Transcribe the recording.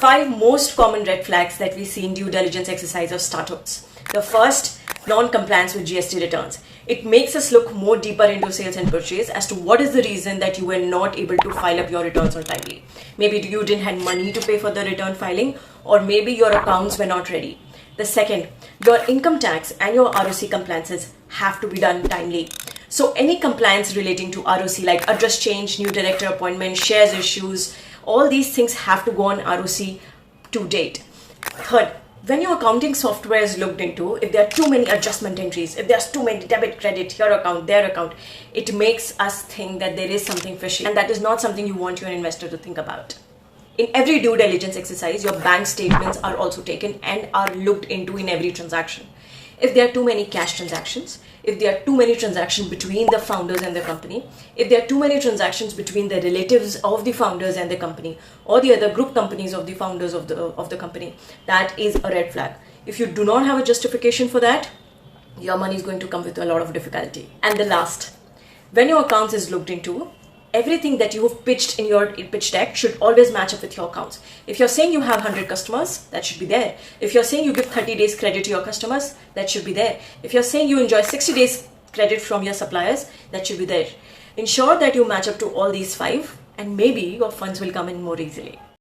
5 most common red flags that we see in due diligence exercise of startups. The first, non-compliance with GST returns. It makes us look more deeper into sales and purchase as to what is the reason that you were not able to file up your returns on timely. Maybe you didn't have money to pay for the return filing, or maybe your accounts were not ready. The second, your income tax and your ROC compliances have to be done timely. So any compliance relating to ROC like address change, new director appointment, shares issues, all these things have to go on ROC to date. Third, when your accounting software is looked into, if there are too many adjustment entries, if there's too many debit, credit, your account, their account, it makes us think that there is something fishy, and that is not something you want your investor to think about. In every due diligence exercise, your bank statements are also taken and are looked into in every transaction. If there are too many cash transactions, if there are too many transactions between the founders and the company, if there are too many transactions between the relatives of the founders and the company, or the other group companies of the founders of the company, that is a red flag. If you do not have a justification for that, your money is going to come with a lot of difficulty. And the last, when your accounts is looked into, everything that you have pitched in your pitch deck should always match up with your accounts. If you're saying you have 100 customers, that should be there. If you're saying you give 30 days credit to your customers, that should be there. If you're saying you enjoy 60 days credit from your suppliers, that should be there. Ensure that you match up to all these 5, and maybe your funds will come in more easily.